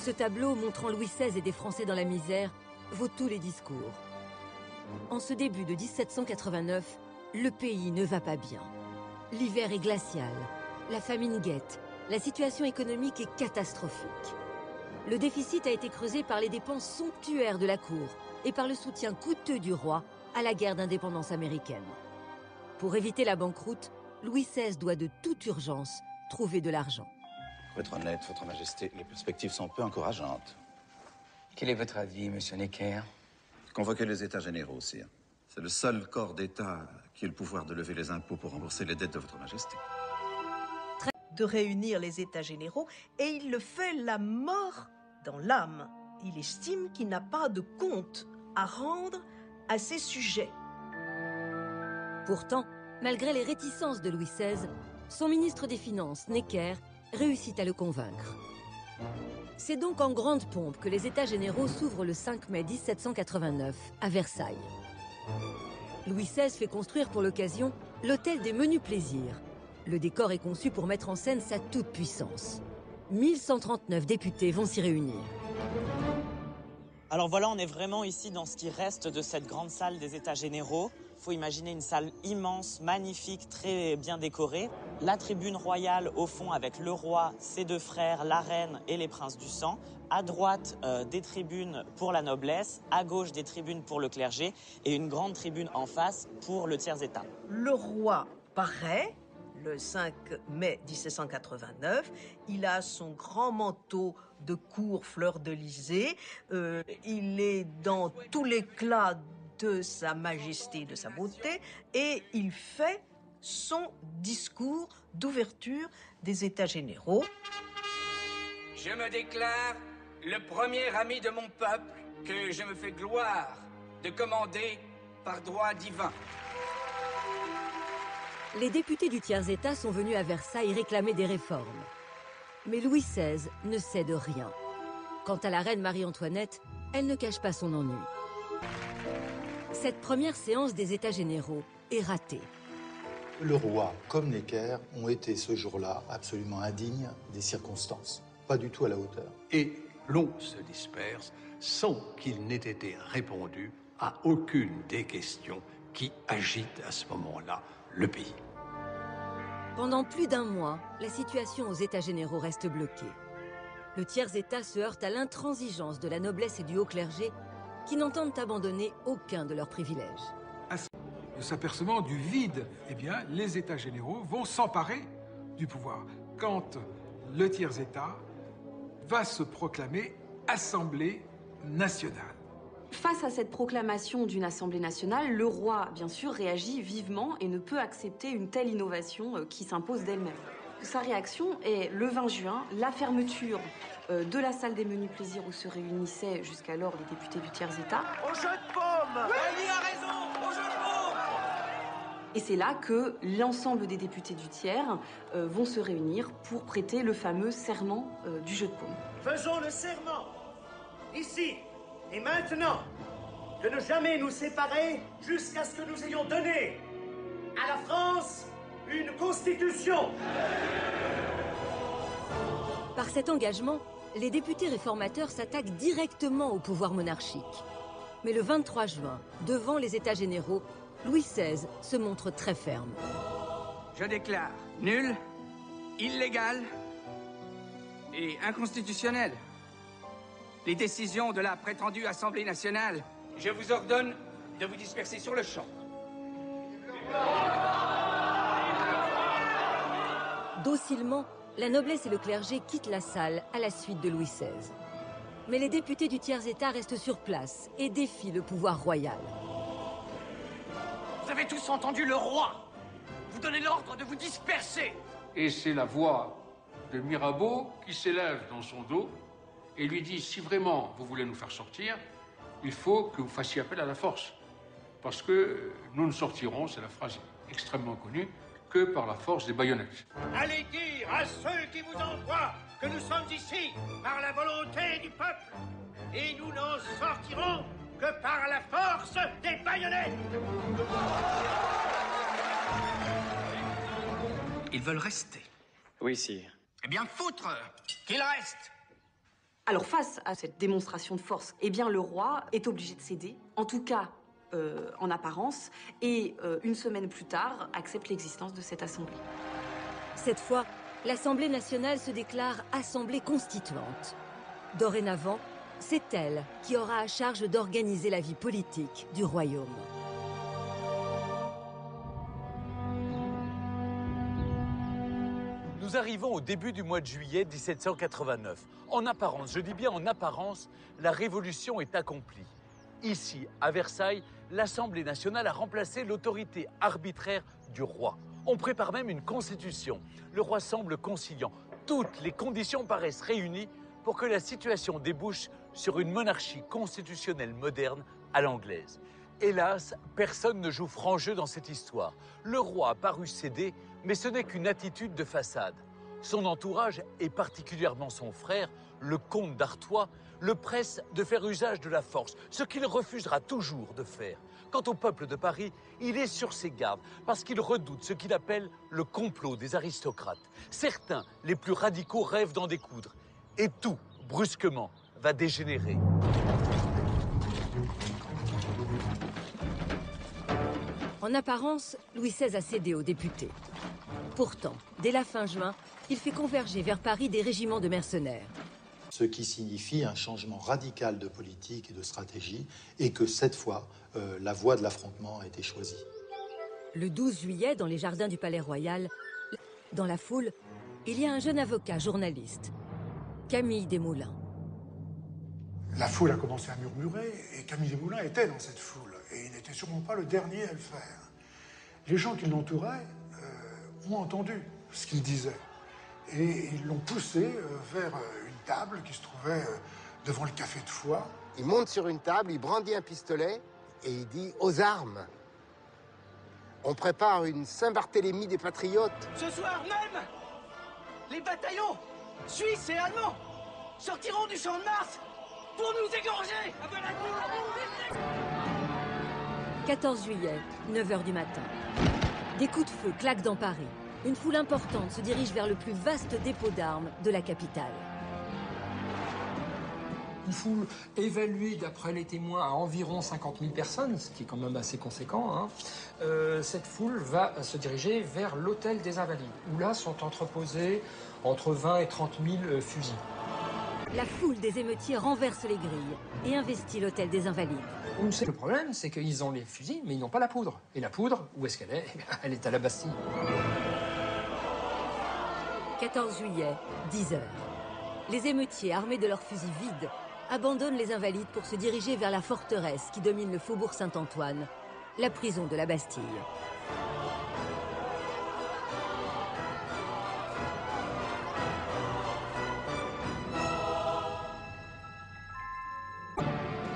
Ce tableau montrant Louis XVI et des Français dans la misère vaut tous les discours. En ce début de 1789, le pays ne va pas bien. L'hiver est glacial, la famine guette, la situation économique est catastrophique. Le déficit a été creusé par les dépenses somptuaires de la cour et par le soutien coûteux du roi à la guerre d'indépendance américaine. Pour éviter la banqueroute, Louis XVI doit de toute urgence trouver de l'argent. Pour être honnête, Votre Majesté, les perspectives sont peu encourageantes. Quel est votre avis, Monsieur Necker? Convoquez les États généraux, sire. C'est le seul corps d'État qui ait le pouvoir de lever les impôts pour rembourser les dettes de Votre Majesté. De réunir les États généraux, et il le fait la mort dans l'âme. Il estime qu'il n'a pas de compte à rendre à ces sujets. Pourtant, malgré les réticences de Louis XVI, son ministre des Finances, Necker, réussit à le convaincre. C'est donc en grande pompe que les États généraux s'ouvrent le 5 mai 1789 à Versailles. Louis XVI fait construire pour l'occasion l'hôtel des menus plaisirs. Le décor est conçu pour mettre en scène sa toute-puissance. 1139 députés vont s'y réunir. Alors voilà, on est vraiment ici dans ce qui reste de cette grande salle des États généraux. Il faut imaginer une salle immense, magnifique, très bien décorée. La tribune royale au fond avec le roi, ses deux frères, la reine et les princes du sang. À droite, des tribunes pour la noblesse. À gauche, des tribunes pour le clergé. Et une grande tribune en face pour le tiers-état. Le roi paraît le 5 mai 1789. Il a son grand manteau de cour fleur-de-lysée. Il est dans tout l'éclat de sa majesté, de sa beauté, et il fait son discours d'ouverture des États généraux. Je me déclare le premier ami de mon peuple que je me fais gloire de commander par droit divin. Les députés du tiers-état sont venus à Versailles réclamer des réformes. Mais Louis XVI ne cède rien. Quant à la reine Marie-Antoinette, elle ne cache pas son ennui. Cette première séance des États généraux est ratée. Le roi comme Necker ont été ce jour-là absolument indignes des circonstances, pas du tout à la hauteur. Et l'on se disperse sans qu'il n'ait été répondu à aucune des questions qui agitent à ce moment-là le pays. Pendant plus d'un mois, la situation aux États généraux reste bloquée. Le tiers-état se heurte à l'intransigeance de la noblesse et du haut clergé qui n'entendent abandonner aucun de leurs privilèges. De s'apercevant du vide, eh bien, les États généraux vont s'emparer du pouvoir. Quand le tiers-état va se proclamer Assemblée nationale. Face à cette proclamation d'une Assemblée nationale, le roi, bien sûr, réagit vivement et ne peut accepter une telle innovation qui s'impose d'elle-même. Sa réaction est, le 20 juin, la fermeture de la salle des menus plaisirs où se réunissaient jusqu'alors les députés du tiers-état. Au jeu de paume! Oui, il a raison! Au jeu de paume! Et c'est là que l'ensemble des députés du tiers vont se réunir pour prêter le fameux serment du jeu de paume. Faisons le serment, ici et maintenant, de ne jamais nous séparer jusqu'à ce que nous ayons donné à la France une constitution. Par cet engagement, les députés réformateurs s'attaquent directement au pouvoir monarchique. Mais le 23 juin, devant les États généraux, Louis XVI se montre très ferme. Je déclare nul, illégal et inconstitutionnel les décisions de la prétendue Assemblée nationale. Je vous ordonne de vous disperser sur le champ. Docilement, la noblesse et le clergé quittent la salle à la suite de Louis XVI. Mais les députés du tiers-état restent sur place et défient le pouvoir royal. Vous avez tous entendu le roi. Vous donnez l'ordre de vous disperser. Et c'est la voix de Mirabeau qui s'élève dans son dos et lui dit, si vraiment vous voulez nous faire sortir, il faut que vous fassiez appel à la force. Parce que nous ne sortirons, c'est la phrase extrêmement connue, que par la force des baïonnettes. Allez dire à ceux qui vous envoient que nous sommes ici par la volonté du peuple. Et nous n'en sortirons que par la force des baïonnettes. Ils veulent rester. Oui, sire. Eh bien, foutre qu'ils restent. Alors face à cette démonstration de force, eh bien le roi est obligé de céder, en tout cas en apparence, et une semaine plus tard accepte l'existence de cette assemblée. Cette fois, l'Assemblée nationale se déclare assemblée constituante. Dorénavant, c'est elle qui aura à charge d'organiser la vie politique du royaume. Nous arrivons au début du mois de juillet 1789. En apparence, je dis bien en apparence, la révolution est accomplie. Ici, à Versailles, l'Assemblée nationale a remplacé l'autorité arbitraire du roi. On prépare même une constitution. Le roi semble conciliant. Toutes les conditions paraissent réunies pour que la situation débouche sur une monarchie constitutionnelle moderne à l'anglaise. Hélas, personne ne joue franc jeu dans cette histoire. Le roi a paru céder, mais ce n'est qu'une attitude de façade. Son entourage, et particulièrement son frère, le comte d'Artois, le presse de faire usage de la force, ce qu'il refusera toujours de faire. Quant au peuple de Paris, il est sur ses gardes parce qu'il redoute ce qu'il appelle le complot des aristocrates. Certains, les plus radicaux, rêvent d'en découdre. Et tout, brusquement, va dégénérer. En apparence, Louis XVI a cédé aux députés. Pourtant, dès la fin juin, il fait converger vers Paris des régiments de mercenaires. Ce qui signifie un changement radical de politique et de stratégie, et que cette fois, la voie de l'affrontement a été choisie. Le 12 juillet, dans les jardins du Palais Royal, dans la foule, il y a un jeune avocat journaliste, Camille Desmoulins. La foule a commencé à murmurer, et Camille Desmoulins était dans cette foule, et il n'était sûrement pas le dernier à le faire. Les gens qui l'entouraient ont entendu ce qu'il disait, et ils l'ont poussé vers une table qui se trouvait devant le café de Foix. Il monte sur une table, il brandit un pistolet, et il dit « aux armes ». On prépare une Saint-Barthélemy des patriotes. Ce soir même, les bataillons suisses et allemands sortiront du champ de Mars pour nous égorger. 14 juillet, 9h du matin. Des coups de feu claquent dans Paris. Une foule importante se dirige vers le plus vaste dépôt d'armes de la capitale. Une foule évaluée, d'après les témoins, à environ 50 000 personnes, ce qui est quand même assez conséquent. Hein. Cette foule va se diriger vers l'hôtel des Invalides, où là sont entreposés entre 20 et 30 000 fusils. La foule des émeutiers renverse les grilles et investit l'hôtel des Invalides. Le problème, c'est qu'ils ont les fusils, mais ils n'ont pas la poudre. Et la poudre, où est-ce qu'elle est? Elle est à la Bastille. 14 juillet, 10h. Les émeutiers, armés de leurs fusils vides, abandonnent les Invalides pour se diriger vers la forteresse qui domine le faubourg Saint-Antoine, la prison de la Bastille.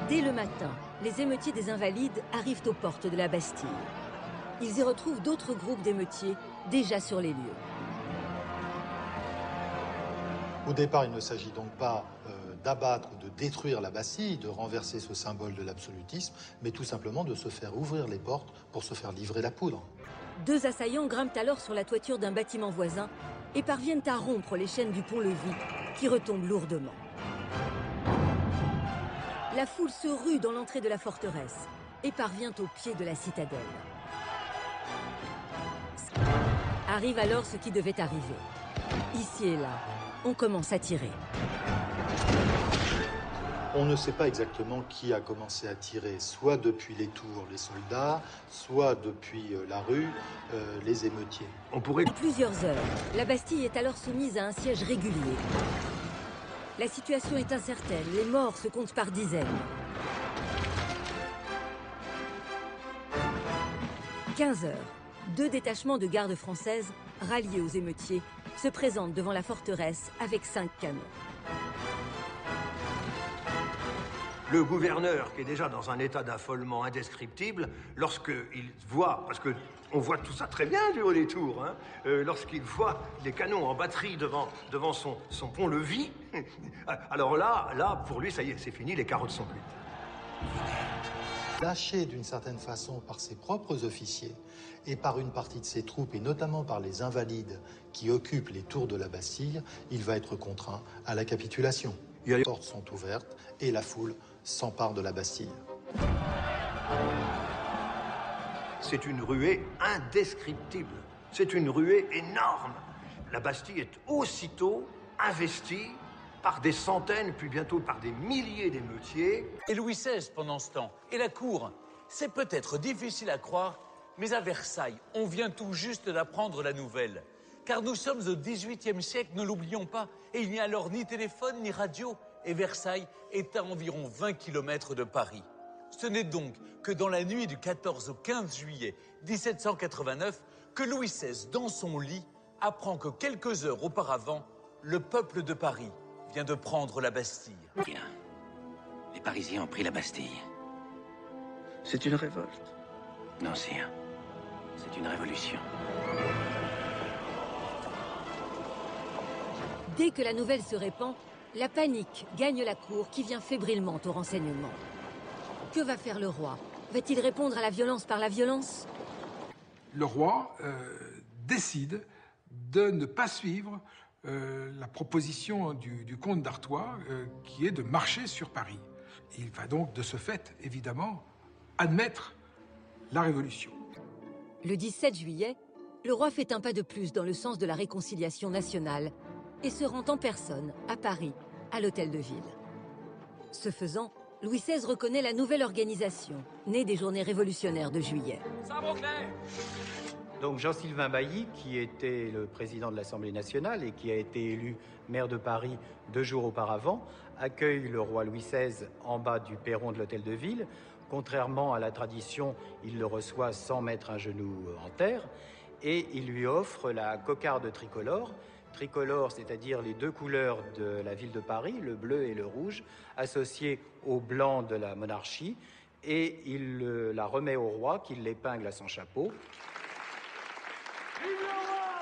Dès le matin, les émeutiers des Invalides arrivent aux portes de la Bastille. Ils y retrouvent d'autres groupes d'émeutiers déjà sur les lieux. Au départ, il ne s'agit donc pas d'abattre ou de détruire la Bastille, de renverser ce symbole de l'absolutisme, mais tout simplement de se faire ouvrir les portes pour se faire livrer la poudre. Deux assaillants grimpent alors sur la toiture d'un bâtiment voisin et parviennent à rompre les chaînes du pont-levis qui retombent lourdement. La foule se rue dans l'entrée de la forteresse et parvient au pied de la citadelle. Arrive alors ce qui devait arriver. Ici et là, on commence à tirer. On ne sait pas exactement qui a commencé à tirer, soit depuis les tours, les soldats, soit depuis la rue, les émeutiers. En plusieurs heures, la Bastille est alors soumise à un siège régulier. La situation est incertaine, les morts se comptent par dizaines. 15 heures, deux détachements de gardes françaises, ralliés aux émeutiers, se présentent devant la forteresse avec 5 canons. Le gouverneur, qui est déjà dans un état d'affolement indescriptible, lorsqu'il voit, parce qu'on voit tout ça très bien du haut des tours, hein, lorsqu'il voit les canons en batterie devant son pont-levis, alors là, pour lui, ça y est, c'est fini, les carottes sont cuites. Lâché d'une certaine façon par ses propres officiers et par une partie de ses troupes, et notamment par les Invalides qui occupent les tours de la Bastille, il va être contraint à la capitulation. Les portes sont ouvertes et la foule s'empare de la Bastille. C'est une ruée indescriptible. C'est une ruée énorme. La Bastille est aussitôt investie par des centaines, puis bientôt par des milliers d'émeutiers. Et Louis XVI pendant ce temps. Et la cour. C'est peut-être difficile à croire, mais à Versailles, on vient tout juste d'apprendre la nouvelle. Car nous sommes au XVIIIe siècle, ne l'oublions pas. Et il n'y a alors ni téléphone, ni radio. Et Versailles est à environ 20 km de Paris. Ce n'est donc que dans la nuit du 14 au 15 juillet 1789 que Louis XVI, dans son lit, apprend que quelques heures auparavant, le peuple de Paris vient de prendre la Bastille. Bien. Les Parisiens ont pris la Bastille. C'est une révolte. Non, sire. C'est une révolution. Dès que la nouvelle se répand, la panique gagne la cour qui vient fébrilement au renseignement. Que va faire le roi? Va-t-il répondre à la violence par la violence? Le roi décide de ne pas suivre la proposition du comte d'Artois, qui est de marcher sur Paris. Il va donc, de ce fait, évidemment, admettre la Révolution. Le 17 juillet, le roi fait un pas de plus dans le sens de la réconciliation nationale et se rend en personne à Paris, à l'Hôtel de Ville. Ce faisant, Louis XVI reconnaît la nouvelle organisation, née des journées révolutionnaires de juillet. Donc Jean-Sylvain Bailly, qui était le président de l'Assemblée nationale et qui a été élu maire de Paris 2 jours auparavant, accueille le roi Louis XVI en bas du perron de l'Hôtel de Ville. Contrairement à la tradition, il le reçoit sans mettre un genou en terre et il lui offre la cocarde tricolore. Tricolore, c'est-à-dire les deux couleurs de la ville de Paris, le bleu et le rouge, associés au blanc de la monarchie, et il la remet au roi, qui l'épingle à son chapeau. Vive le roi!